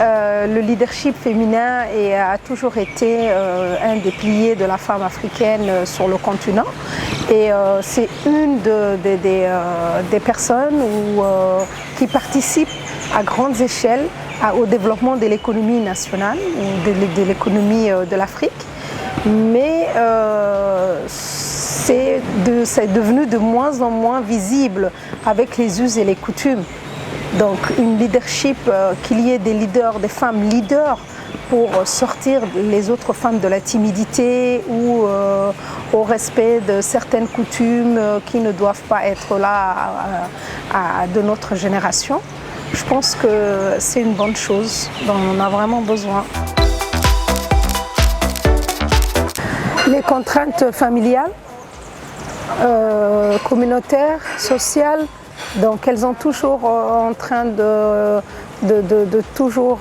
Le leadership féminin a toujours été un des piliers de la femme africaine sur le continent. Et c'est une des personnes qui participent à grandes échelles au développement de l'économie nationale, de l'économie de l'Afrique. Mais c'est devenu de moins en moins visible avec les us et les coutumes. Donc une leadership, qu'il y ait des leaders, des femmes leaders pour sortir les autres femmes de la timidité ou au respect de certaines coutumes qui ne doivent pas être là de notre génération. Je pense que c'est une bonne chose dont on a vraiment besoin. Les contraintes familiales, communautaires, sociales, donc elles sont toujours en train de toujours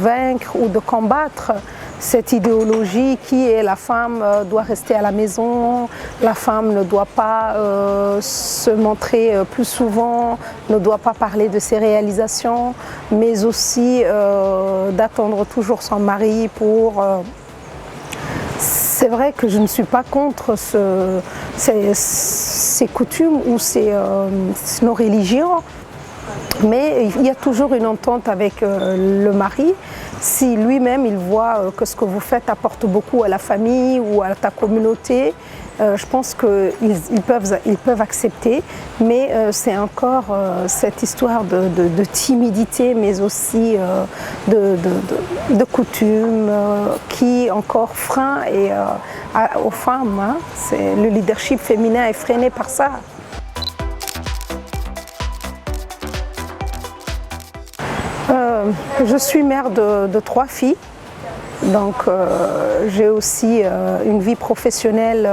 vaincre ou de combattre cette idéologie qui est la femme doit rester à la maison, la femme ne doit pas se montrer plus souvent, ne doit pas parler de ses réalisations, mais aussi d'attendre toujours son mari pour... C'est vrai que je ne suis pas contre ces coutumes ou nos religions, mais il y a toujours une entente avec le mari. Si lui-même il voit que ce que vous faites apporte beaucoup à la famille ou à ta communauté, je pense qu'ils peuvent accepter, mais c'est encore cette histoire de timidité, mais aussi de coutumes qui encore frein aux femmes. Hein. Le leadership féminin est freiné par ça. Je suis mère de 3 filles, donc j'ai aussi une vie professionnelle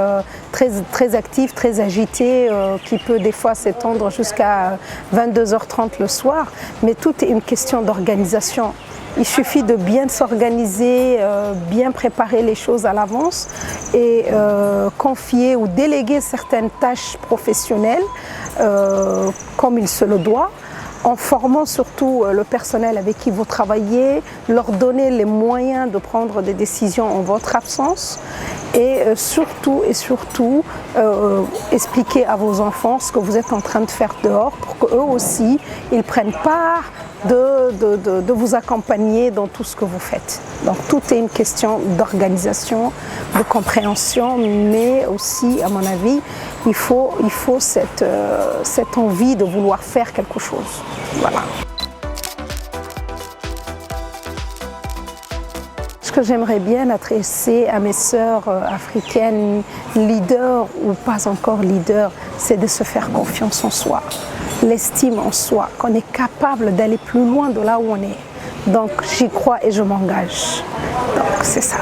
très active, très agitée, qui peut des fois s'étendre jusqu'à 22h30 le soir, mais tout est une question d'organisation. Il suffit de bien s'organiser, bien préparer les choses à l'avance et confier ou déléguer certaines tâches professionnelles comme il se le doit, en formant surtout le personnel avec qui vous travaillez, leur donner les moyens de prendre des décisions en votre absence et surtout expliquer à vos enfants ce que vous êtes en train de faire dehors pour qu'eux aussi ils prennent part de vous accompagner dans tout ce que vous faites. Donc tout est une question d'organisation, de compréhension, mais aussi, à mon avis, il faut cette envie de vouloir faire quelque chose. Voilà. Ce que j'aimerais bien adresser à mes sœurs africaines, leaders ou pas encore leaders, c'est de se faire confiance en soi, l'estime en soi, qu'on est capable d'aller plus loin de là où on est. Donc j'y crois et je m'engage. Donc c'est ça.